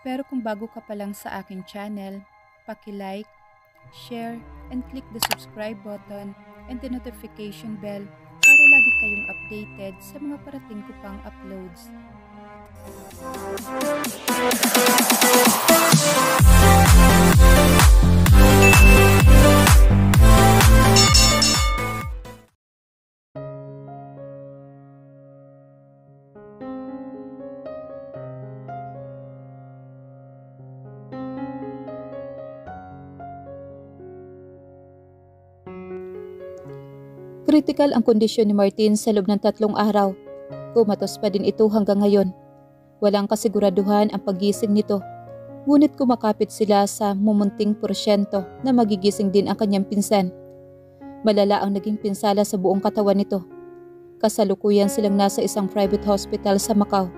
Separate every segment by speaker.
Speaker 1: Pero kung bago ka pa lang sa aking channel, paki-like, share, and click the subscribe button and the notification bell para lagi kayong updated sa mga parating ko pang uploads.
Speaker 2: Kritikal ang kondisyon ni Martin sa loob ng 3 araw. Kumatos pa din ito hanggang ngayon. Walang kasiguraduhan ang paggising nito. Ngunit kumakapit sila sa mumunting porsyento na magigising din ang kanyang pinsan. Malala ang naging pinsala sa buong katawan nito. Kasalukuyan silang nasa isang private hospital sa Macau.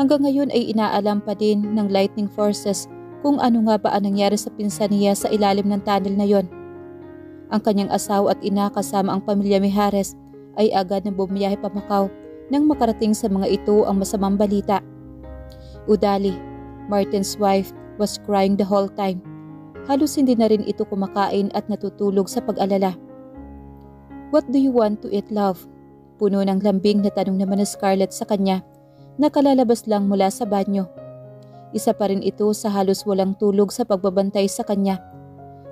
Speaker 2: Hanggang ngayon ay inaalam pa din ng lightning forces kung ano nga ba ang nangyari sa pinsan niya sa ilalim ng tunnel na yon. Ang kanyang asawa at ina kasama ang pamilya Mijares ay agad na bumiyahe pa Macau nang makarating sa mga ito ang masamang balita. Udali, Martin's wife, was crying the whole time. Halos hindi na rin ito kumakain at natutulog sa pag-alala. "What do you want to eat, love?" Puno ng lambing na tanong naman ni Scarlett sa kanya na kalalabas lang mula sa banyo. Isa pa rin ito sa halos walang tulog sa pagbabantay sa kanya.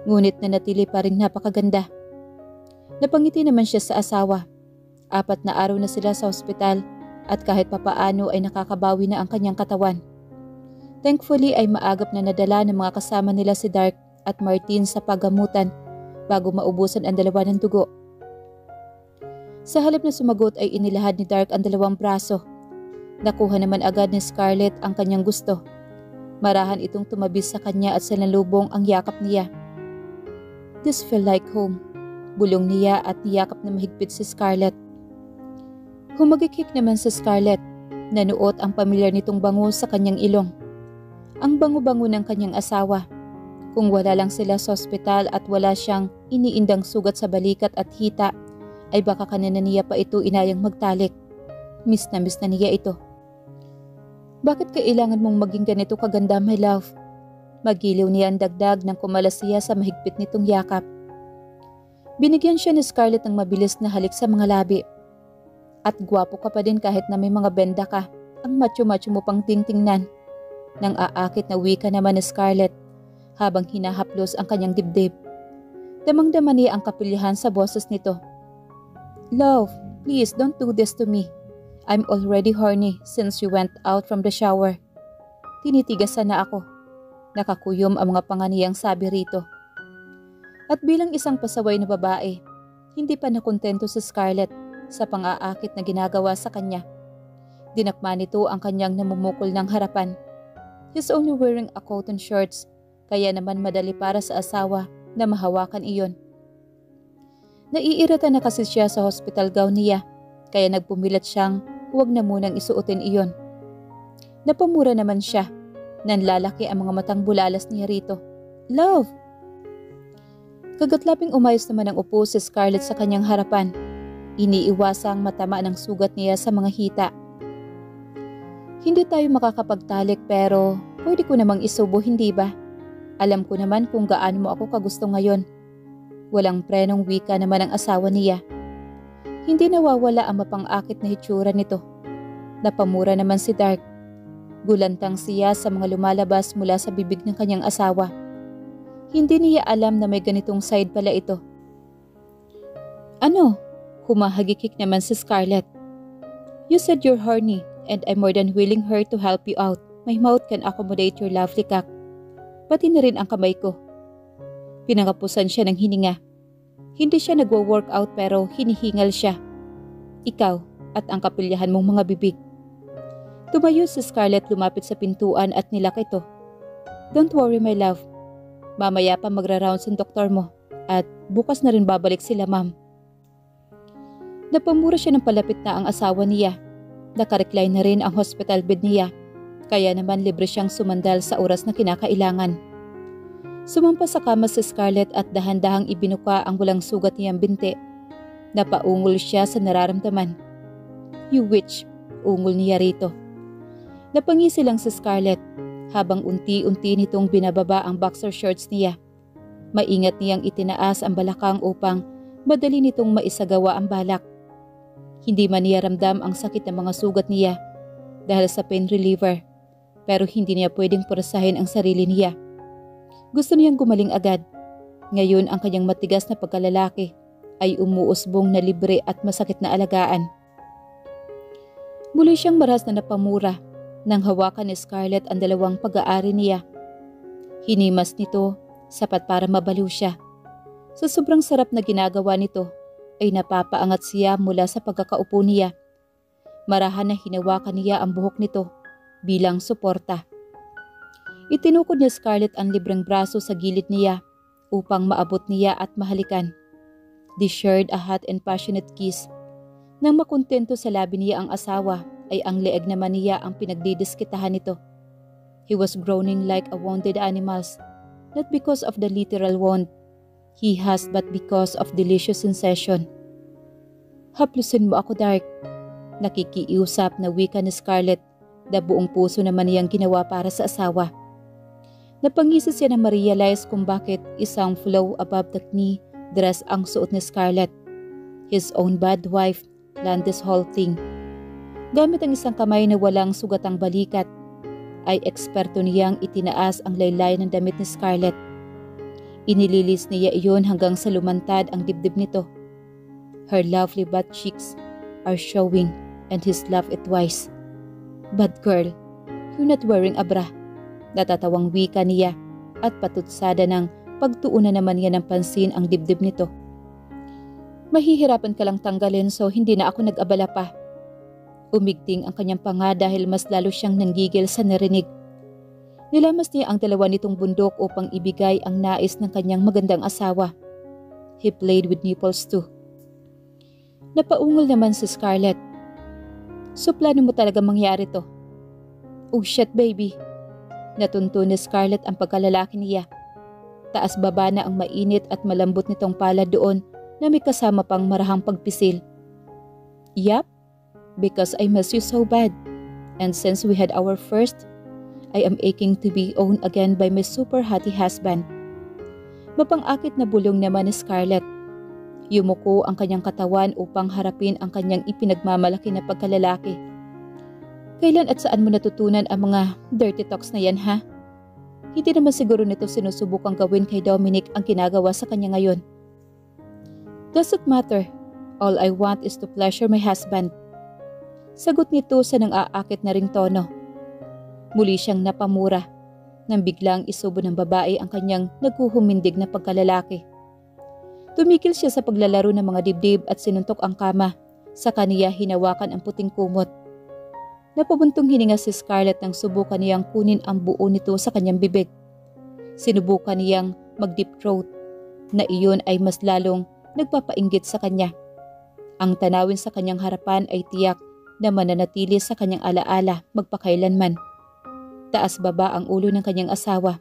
Speaker 2: Ngunit nanatili pa rin napakaganda. Napangiti naman siya sa asawa. 4 na araw na sila sa ospital at kahit papaano ay nakakabawi na ang kanyang katawan. Thankfully ay maagap na nadala ng mga kasama nila si Dark at Martin sa paggamutan bago maubusan ang dalawa ng dugo. Sa halip na sumagot ay inilahad ni Dark ang 2 braso. Nakuha naman agad ni Scarlett ang kanyang gusto. Marahan itong tumabis sa kanya at sinalubong ang yakap niya. "This feel like home," bulong niya at niyakap na mahigpit si Scarlett. Humagikik naman si Scarlett. Nanuot ang pamilyar nitong bango sa kanyang ilong. Ang bango-bango ng kanyang asawa. Kung wala lang sila sa ospital at wala siyang iniindang sugat sa balikat at hita, ay baka kanina niya pa ito inayang magtalik. Miss na niya ito. "Bakit kailangan mong maging ganito kaganda, my love?" Magiliw niya ang dagdag nang kumalas siya sa mahigpit nitong yakap. Binigyan siya ni Scarlett ng mabilis na halik sa mga labi. "At gwapo ka pa din kahit na may mga benda ka. Ang macho-macho mo pang tingtingnan." Nang aakit na wika naman ni Scarlett habang hinahaplos ang kanyang dibdib. Damang-dama niya ang kapilyahan sa boses nito. "Love, please don't do this to me. I'm already horny since you went out from the shower." Tinitigasan na ako. Nakakuyom ang mga panganiyang sabi rito. At bilang isang pasaway na babae, hindi pa nakontento si Scarlett sa pang-aakit na ginagawa sa kanya. Dinakma nito ang kanyang namumukol ng harapan. He's only wearing a cotton shorts, kaya naman madali para sa asawa na mahawakan iyon. Naiirita na kasi siya sa hospital gown niya, kaya nagpumilat siyang huwag na munang isuotin iyon. Napamura naman siya. Nanlalaki ang mga matang bulalas niya rito. "Love!" Kagatlaping umayos naman ang upo si Scarlett sa kanyang harapan. Iniiwasang matama ng sugat niya sa mga hita. "Hindi tayo makakapagtalik pero pwede ko namang isubo, hindi ba? Alam ko naman kung gaano mo ako kagusto ngayon." Walang prenong wika naman ang asawa niya. Hindi nawawala ang mapang-akit na hitsura nito. Napamura naman si Dark. Gulantang siya sa mga lumalabas mula sa bibig ng kanyang asawa. Hindi niya alam na may ganitong side pala ito. "Ano?" Humahagikik naman si Scarlett. "You said you're horny and I'm more than willing her to help you out. My mouth can accommodate your lovely cock." Pati na rin ang kamay ko. Pinangapusan siya ng hininga. Hindi siya nagwo-workout pero hinihingal siya. "Ikaw at ang kapilyahan mong mga bibig." Tumayo si Scarlett, lumapit sa pintuan at nilak ito. "Don't worry, my love. Mamaya pa magra-rounds ang doktor mo at bukas na rin babalik sila, ma'am." Napamura siya ng palapit na ang asawa niya. Nakarecline na rin ang hospital bed niya, kaya naman libre siyang sumandal sa oras na kinakailangan. Sumampa sa kama si Scarlett at dahan-dahang ibinuka ang walang sugat niyang binti. Napaungol siya sa nararamdaman. "You witch," ungol niya rito. Napangisi lang si Scarlett. habang unti-unti nitong binababa ang boxer shorts niya. Maingat niyang itinaas ang balakang upang madali nitong maisagawa ang balak. Hindi man niya ramdam ang sakit ng mga sugat niya dahil sa pain reliever, pero hindi niya pwedeng purasahin ang sarili niya. Gusto niyang gumaling agad. Ngayon ang kanyang matigas na pagkalalaki ay umuusbong na libre at masakit na alagaan. Muli siyang maras na napamura nang hawakan ni Scarlett ang dalawang pag-aari niya. Hinimas nito, sapat para mabaliw siya. Sa sobrang sarap na ginagawa nito, ay napapaangat siya mula sa pagkakaupo niya. Marahan na hinawakan niya ang buhok nito bilang suporta. Itinukod niya Scarlett ang libreng braso sa gilid niya upang maabot niya at mahalikan. They shared a hot and passionate kiss. Nang makontento sa labi niya ang asawa, ay ang leeg naman niya ang pinagdidiskitahan nito. He was groaning like a wounded animal, not because of the literal wound he has but because of delicious sensation. Haplusin mo ako, Dark. Nakikiusap na wika ni Scarlett na buong puso naman niyang ginawa para sa asawa. Napangisi siya na ma-realize kung bakit isang flow above the knee dress ang suot ni Scarlett. His own bad wife planned this whole thing. Gamit ang isang kamay na walang sugatang balikat, ay eksperto niyang itinaas ang laylay ng damit ni Scarlett. Inililis niya iyon hanggang sa lumantad ang dibdib nito. Her lovely butt cheeks are showing and he's laughed it twice. Bad girl, you're not wearing a bra. Natatawang wika niya at patutsada ng pagtuunan naman niya ng pansin ang dibdib nito. Mahihirapan ka lang tanggalin so hindi na ako nag-abala pa. Umigting ang kanyang panga dahil mas lalo siyang nanggigil sa narinig. Nilamas niya ang dalawa nitong bundok upang ibigay ang nais ng kanyang magandang asawa. He played with nipples too. Napaungol naman si Scarlett. So plano mo talaga mangyari to? Oh shit baby. Natunto ni Scarlett ang pagkalalaki niya. Taas baba na ang mainit at malambot nitong pala doon na may kasama pang marahang pagpisil. Yup, because I miss you so bad. And since we had our first, I am aching to be owned again by my super hottie husband. Mapang-akit na bulong naman ni Scarlett. Yumuko ang kanyang katawan upang harapin ang kanyang ipinagmamalaki na pagkalalaki. Kailan at saan mo natutunan ang mga dirty talks na yan, ha? Hindi naman siguro nito sinusubukang gawin kay Dominic ang ginagawa sa kanya ngayon. Doesn't matter. All I want is to pleasure my husband. Sagot nito sa nang-aakit na ring tono. Muli siyang napamura nang biglang isubo ng babae ang kanyang naghuhumindig na pagkalalaki. Tumigil siya sa paglalaro ng mga dibdib at sinuntok ang kama. Sa kaniya hinawakan ang puting kumot. Napabuntong hininga si Scarlett nang subukan niyang kunin ang buo nito sa kanyang bibig. Sinubukan niyang mag-deep throat na iyon ay mas lalong nagpapainggit sa kanya. Ang tanawin sa kanyang harapan ay tiyak na mananatili sa kanyang alaala magpakailanman. Taas baba ang ulo ng kanyang asawa.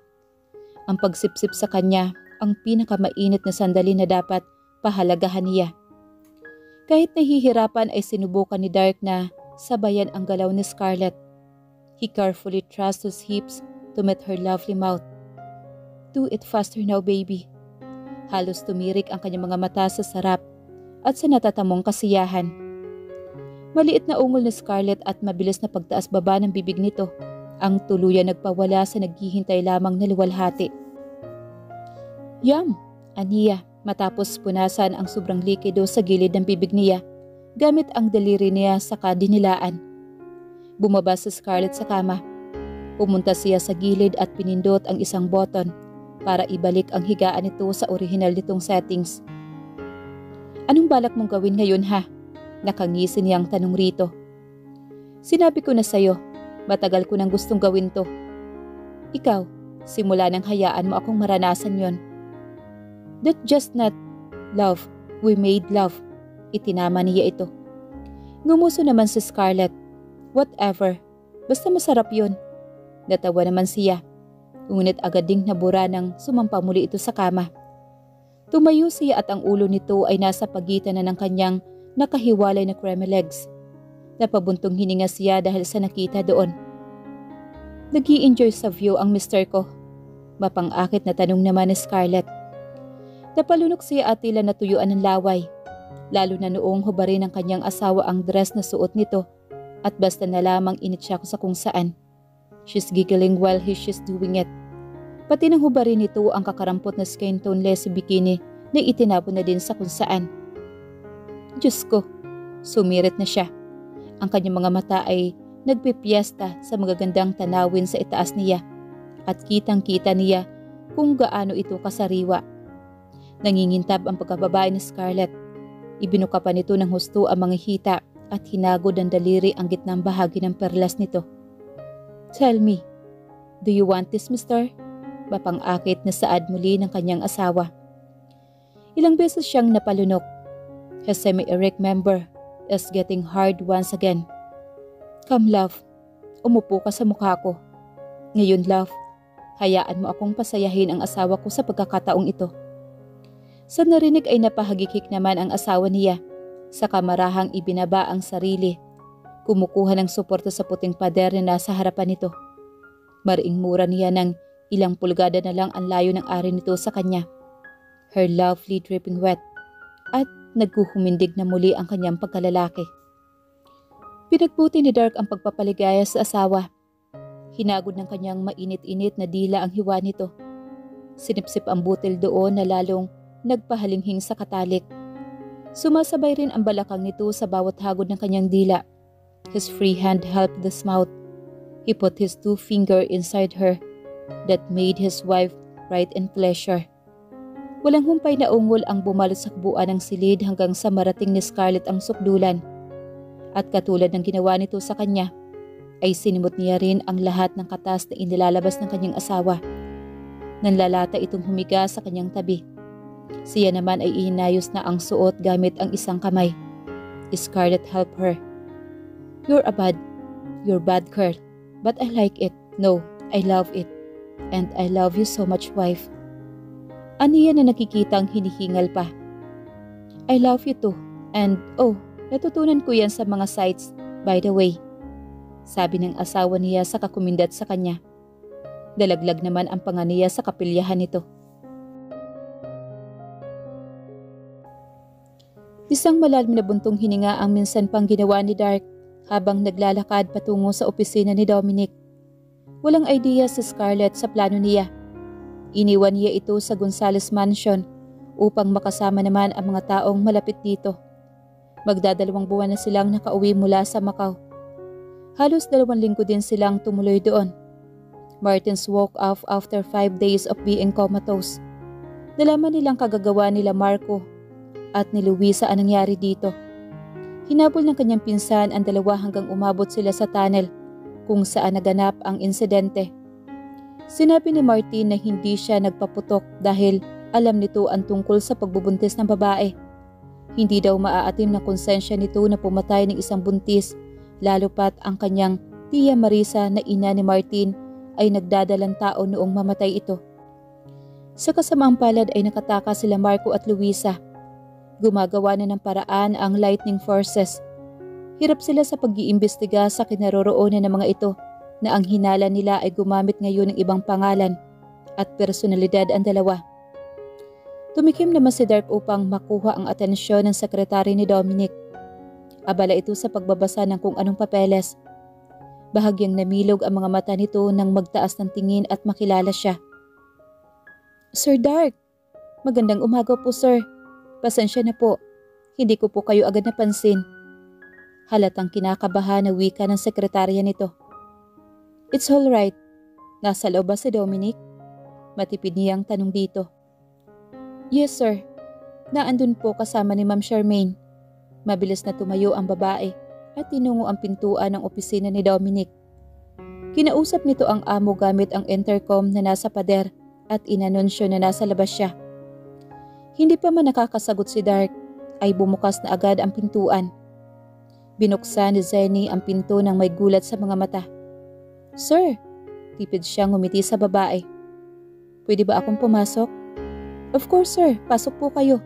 Speaker 2: Ang pagsipsip sa kanya ang pinakamainit na sandali na dapat pahalagahan niya. Kahit nahihirapan ay sinubukan ni Dark na sabayan ang galaw ni Scarlett. He carefully thrust his hips to meet her lovely mouth. Do it faster now, baby. Halos tumirik ang kanyang mga mata sa sarap at sa natatamong kasiyahan. Maliit na ungol ni Scarlett at mabilis na pagtaas baba ng bibig nito ang tuluyan nagpawala sa naghihintay lamang na luwalhati. Yum! Aniya matapos punasan ang sobrang likido sa gilid ng bibig niya gamit ang daliri niya sa kadinilaan. Bumaba si Scarlett sa kama. Pumunta siya sa gilid at pinindot ang isang button para ibalik ang higaan nito sa orihinal nitong settings. Anong balak mong gawin ngayon, ha? Nakangisi niyang tanong rito. Sinabi ko na sa'yo, matagal ko nang gustong gawin to. Ikaw, simula nang hayaan mo akong maranasan yon. That just not love, we made love. Itinama niya ito. Ngumuso naman si Scarlett. Whatever, basta masarap yon. Natawa naman siya. Ngunit agad ding nabura nang sumampa muli ito sa kama. Tumayo siya at ang ulo nito ay nasa pagitan na ng kanyang nakahiwalay na creamy legs. Napabuntong hininga siya dahil sa nakita doon. Nag-i-enjoy sa view ang mister ko. Mapang-akit na tanong naman ni Scarlett. Napalunok siya at tila natuyuan ng laway. Lalo na noong hubarin ng kanyang asawa ang dress na suot nito at basta na lamang init siya sa kung saan. She's giggling while she's doing it. Pati nang hubarin nito ang kakarampot na skin tone-less bikini na itinapon na din sa kung saan. Diyos ko, sumirit na siya. Ang kanyang mga mata ay nagpipiesta sa magagandang tanawin sa itaas niya at kitang-kita niya kung gaano ito kasariwa. Nangingintab ang pagkababae ni Scarlett. Ibinuka pa nito ng husto ang mga hita at hinagod ng daliri ang gitnang bahagi ng perlas nito. Tell me, do you want this, mister? Mapang-akit na saad muli ng kanyang asawa. Ilang beses siyang napalunok. His semi-erect member is getting hard once again. Come, love. Umupo ka sa mukha ko. Ngayon, love, hayaan mo akong pasayahin ang asawa ko sa pagkakataong ito. Sa narinig ay napahagikik naman ang asawa niya. Sa kamarahang ibinaba ang sarili. Kumukuha ng suporta sa puting pader na nasa harapan nito. Mariing mura niya ng ilang pulgada na lang ang layo ng ari nito sa kanya. Her lovely dripping wet. At naghuhumindig na muli ang kanyang pagkalalaki. Pinagbuti ni Dark ang pagpapaligaya sa asawa. Hinagod ng kanyang mainit-init na dila ang hiwa nito. Sinipsip ang butil doon na lalong nagpahalinghing sa katalik. Sumasabay rin ang balakang nito sa bawat hagod ng kanyang dila. His free hand helped the mouth. He put his 2 fingers inside her. That made his wife right in pleasure. Walang humpay na ungol ang bumalot sa kabuuan ng silid hanggang sa marating ni Scarlett ang sukdulan. At katulad ng ginawa nito sa kanya, ay sinimot niya rin ang lahat ng katas na inilalabas ng kanyang asawa. Nanlalata itong humiga sa kanyang tabi. Siya naman ay ihinayos na ang suot gamit ang isang kamay. Scarlett helped her. You're bad girl, but I like it. No, I love it. And I love you so much, wife. Aniya na nakikitang hinihingal pa. I love you too. And natutunan ko yan sa mga sites, by the way. Sabi ng asawa niya sa kakumindat sa kanya. Dalaglag naman ang panga niya sa kapilyahan nito. Isang malalim na buntong hininga ang minsan pang ginawa ni Dark habang naglalakad patungo sa opisina ni Dominic. Walang idea si Scarlett sa plano niya. Iniwan niya ito sa Gonzales Mansion upang makasama naman ang mga taong malapit dito. Magdadalawang buwan na silang nakauwi mula sa Macau. Halos 2 linggo din silang tumuloy doon. Martins woke off after 5 days of being comatose. Nalaman nilang kagagawa nila Marco at ni Luisa ang nangyari dito. Hinabol ng kanyang pinsan ang dalawa hanggang umabot sila sa tunnel kung saan naganap ang insidente. Sinabi ni Martin na hindi siya nagpaputok dahil alam nito ang tungkol sa pagbubuntis ng babae. Hindi daw maaatim ng konsensya nito na pumatay ng isang buntis, lalo pat ang kanyang Tia Marisa na ina ni Martin ay nagdadalang tao noong mamatay ito. Sa kasamaang palad ay nakataka sila Marco at Luisa. Gumagawa na ng paraan ang lightning forces. Hirap sila sa pag-iimbestiga sa kinaroroonan ng mga ito na ang hinala nila ay gumamit ngayon ng ibang pangalan at personalidad ang dalawa. Tumikim naman si Dark upang makuha ang atensyon ng sekretary ni Dominic. Abala ito sa pagbabasa ng kung anong papeles. Bahagyang namilog ang mga mata nito nang magtaas ng tingin at makilala siya. Sir Dark, magandang umaga po sir. Pasensya na po, hindi ko po kayo agad napansin. Halatang kinakabahan na wika ng sekretarya nito. It's all right. Nasa loob ba si Dominic? Matipid niyang tanong dito. Yes sir, naandun po kasama ni Ma'am Charmaine. Mabilis na tumayo ang babae at tinungo ang pintuan ng opisina ni Dominic. Kinausap nito ang amo gamit ang intercom na nasa pader at inanunsyo na nasa labas siya. Hindi pa man nakakasagot si Dark ay bumukas na agad ang pintuan. Binuksan ni Zenny ang pinto nang may gulat sa mga mata. Sir, tipid siyang ngumiti sa babae. Pwede ba akong pumasok? Of course sir, pasok po kayo.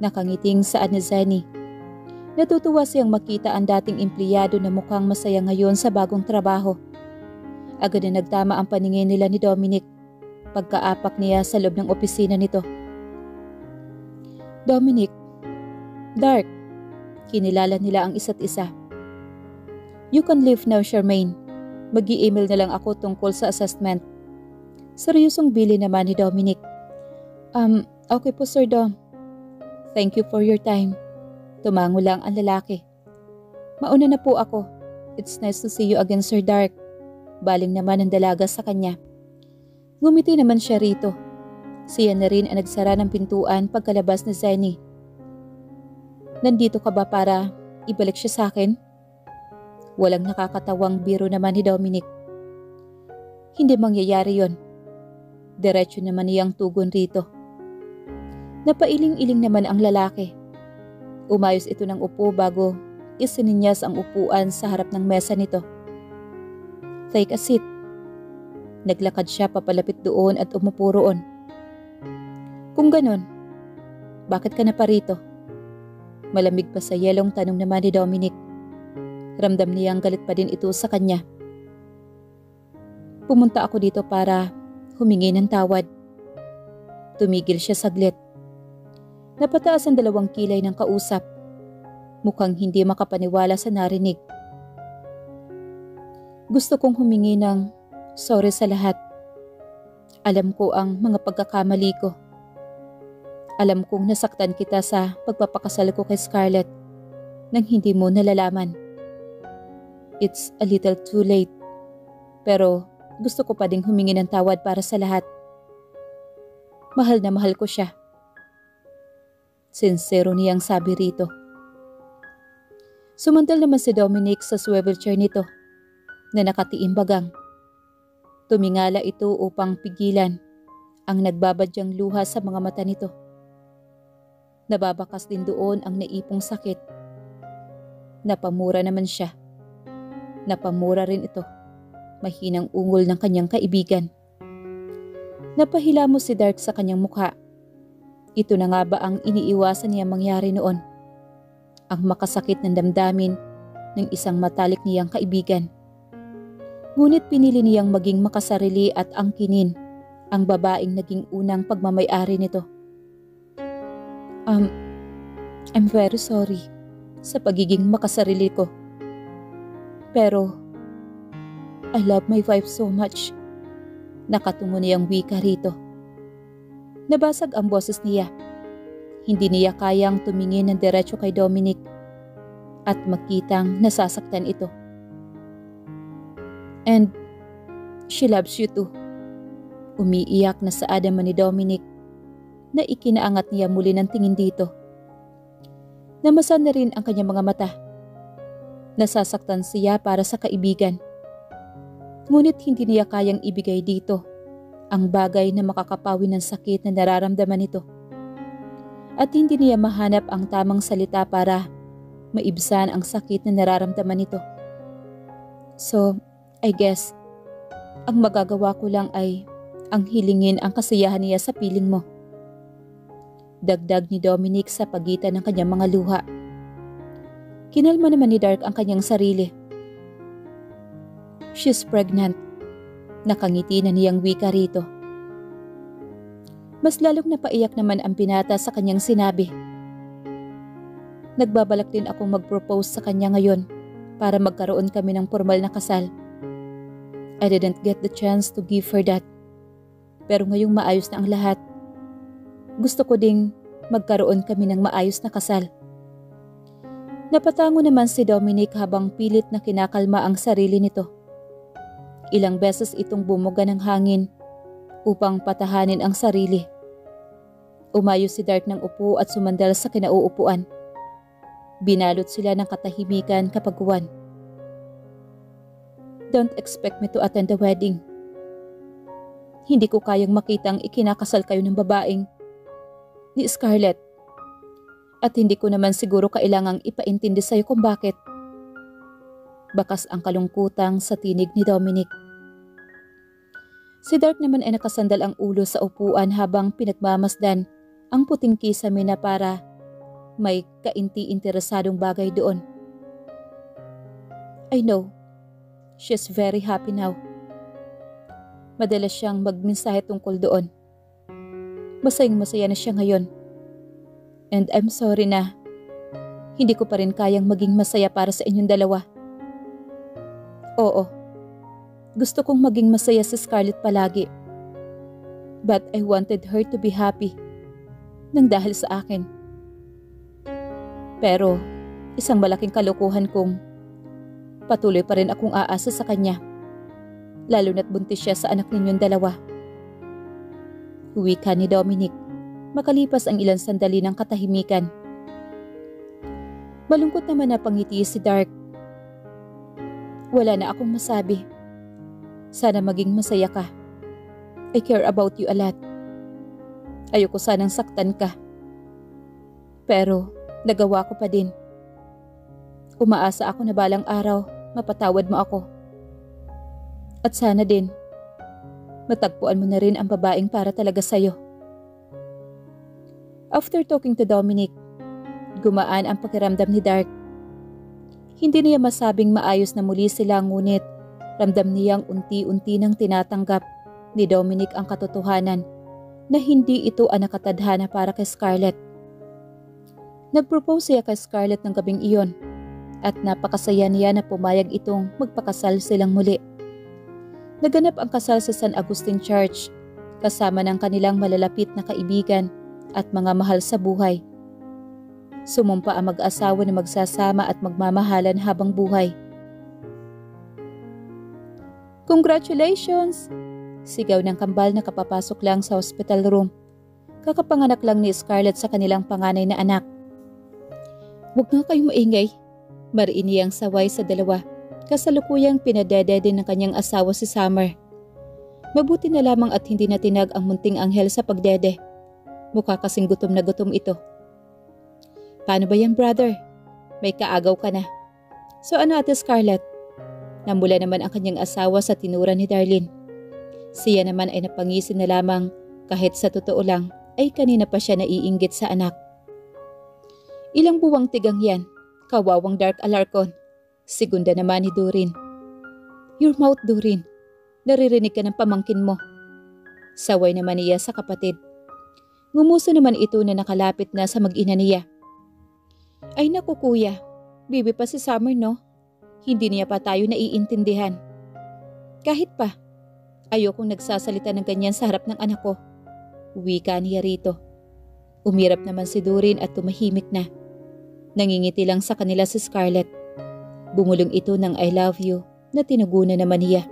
Speaker 2: Nakangiting saad ni Zenny. Natutuwa siyang makita ang dating empleyado na mukhang masaya ngayon sa bagong trabaho. Agad na nagtama ang paningin nila ni Dominic pagkaapak niya sa loob ng opisina nito. Dominic, Dark, kinilala nila ang isa't isa. You can leave now, Charmaine. Mag-i-email na lang ako tungkol sa assessment. Seryosong bili naman ni Dominic. Okay po Sir Dom. Thank you for your time. Tumango lang ang lalaki. Mauna na po ako. It's nice to see you again, Sir Dark. Baling naman ang dalaga sa kanya. Ngumiti naman siya rito. Siya na rin ang nagsara ng pintuan pagkalabas ni Zenny. Nandito ka ba para ibalik siya sa akin? Walang nakakatawang biro naman ni Dominic. Hindi mangyayari yon. Diretso naman niyang tugon rito. Napailing-iling naman ang lalaki. Umayos ito ng upo bago isininyas ang upuan sa harap ng mesa nito. Take a seat. Naglakad siya papalapit doon at umupo roon. Kung ganon, bakit ka na pa rito? Malamig pa sa yelong tanong naman ni Dominic. Ramdam niyang galit pa din ito sa kanya. Pumunta ako dito para humingi ng tawad. Tumigil siya saglit. Napataas ang dalawang kilay ng kausap. Mukhang hindi makapaniwala sa narinig. Gusto kong humingi ng sorry sa lahat. Alam ko ang mga pagkakamali ko. Alam kong nasaktan kita sa pagpapakasal ko kay Scarlett nang hindi mo nalalaman. It's a little too late. Pero gusto ko pa ding humingi ng tawad para sa lahat. Mahal na mahal ko siya. Sincero niyang sabi rito. Sumantal naman si Dominic sa swivel chair nito na nakatiimbagang. Tumingala ito upang pigilan ang nagbabadyang luha sa mga mata nito. Nababakas din doon ang naipong sakit. Napamura naman siya. Napamura rin ito. Mahinang ungol ng kanyang kaibigan. Napahilamos si Dark sa kanyang mukha. Ito na nga ba ang iniiwasan niya mangyari noon? Ang makasakit ng damdamin ng isang matalik niyang kaibigan. Ngunit pinili niyang maging makasarili at angkinin ang babaeng naging unang pagmamay-ari nito. I'm very sorry sa pagiging makasarili ko. Pero, I love my wife so much. Nakatungo niyang wika rito. Nabasag ang boses niya. Hindi niya kayang tumingin ng diretso kay Dominic at makitang nasasaktan ito. And she loves you too. Umiiyak na saad naman ni Dominic na ikinaangat niya muli ng tingin dito. Namasan na rin ang kanyang mga mata. Nasasaktan siya para sa kaibigan. Ngunit hindi niya kayang ibigay dito ang bagay na makakapawi ng sakit na nararamdaman nito. At hindi niya mahanap ang tamang salita para maibsan ang sakit na nararamdaman nito. So, I guess, ang magagawa ko lang ay ang hilingin ang kasiyahan niya sa piling mo. Dagdag ni Dominic sa pagitan ng kanyang mga luha. Kinalma naman ni Dark ang kanyang sarili. She's pregnant. Nakangiti na niyang wika rito. Mas lalong napaiyak naman ang binata sa kanyang sinabi. Nagbabalak din akong mag-propose sa kanya ngayon para magkaroon kami ng formal na kasal. I didn't get the chance to give her that. Pero ngayong maayos na ang lahat, gusto ko ding magkaroon kami ng maayos na kasal. Napatango naman si Dominic habang pilit na kinakalma ang sarili nito. Ilang beses itong bumuga ng hangin upang patahanin ang sarili. Umayos si Dark ng upo at sumandal sa kinauupuan. Binalot sila ng katahimikan kapag uwan. Don't expect me to attend the wedding. Hindi ko kayang makitang ikinakasal kayo ng babaeng ni Scarlett. At hindi ko naman siguro kailangang ipaintindi sa'yo kung bakit. Bakas ang kalungkutang sa tinig ni Dominic. Si Dark naman ay nakasandal ang ulo sa upuan habang pinagmamasdan ang puting kisame na para may kainti-interesadong bagay doon. I know, she's very happy now. Madalas siyang magmensahe tungkol doon. Masayang-masaya na siya ngayon. And I'm sorry na hindi ko pa rin kayang maging masaya para sa inyong dalawa. Oo, gusto kong maging masaya si Scarlett palagi. But I wanted her to be happy nang dahil sa akin. Pero isang malaking kalokohan kong patuloy pa rin akong aasa sa kanya. Lalo na't buntis siya sa anak ninyong dalawa. Wika ni Dominic, makalipas ang ilang sandali ng katahimikan. Malungkot naman na pangiti si Dark. Wala na akong masabi. Sana maging masaya ka. I care about you a lot. Ayoko sanang saktan ka. Pero nagawa ko pa din. Umaasa ako na balang araw mapatawad mo ako. At sana din, matagpuan mo na rin ang babaeng para talaga sa'yo. After talking to Dominic, gumaan ang pakiramdam ni Dark. Hindi niya masabing maayos na muli sila, ngunit ramdam niyang unti-unti nang tinatanggap ni Dominic ang katotohanan na hindi ito ang nakatadhana para kay Scarlett. Nag-propose siya kay Scarlett ng gabing iyon at napakasaya niya na pumayag itong magpakasal silang muli. Naganap ang kasal sa San Agustin Church kasama ng kanilang malalapit na kaibigan at mga mahal sa buhay. Sumumpa ang mag-asawa na magsasama at magmamahalan habang buhay. Congratulations! Sigaw ng kambal na kapapasok lang sa hospital room. Kakapanganak lang ni Scarlett sa kanilang panganay na anak. Huwag nga kayong maingay. Mariin niyang saway sa dalawa. Kasalukuyang pinadede din ng kanyang asawa si Summer. Mabuti na lamang at hindi natinag ang munting anghel sa pagdede. Mukha kasing gutom na gutom ito. Paano ba yan, brother? May kaagaw ka na. So ano, Ate Scarlett? Namula naman ang kanyang asawa sa tinura ni Darlene. Siya naman ay napangisin na lamang kahit sa totoo lang ay kanina pa siya naiinggit sa anak. Ilang buwang tigang yan, kawawang Dark Alarcon. Segunda naman ni Durin. Your mouth, Durin. Naririnig ka ng pamangkin mo. Saway naman niya sa kapatid. Ngumuso naman ito na nakalapit na sa mag-ina niya. Ay naku kuya, bibi pa si Summer no? Hindi niya pa tayo naiintindihan. Kahit pa, ayokong nagsasalita ng ganyan sa harap ng anak ko. Wika niya rito. Umirap naman si Durin at tumahimik na. Nangingiti lang sa kanila si Scarlett. Bumulong ito ng I love you na tinugunan naman niya.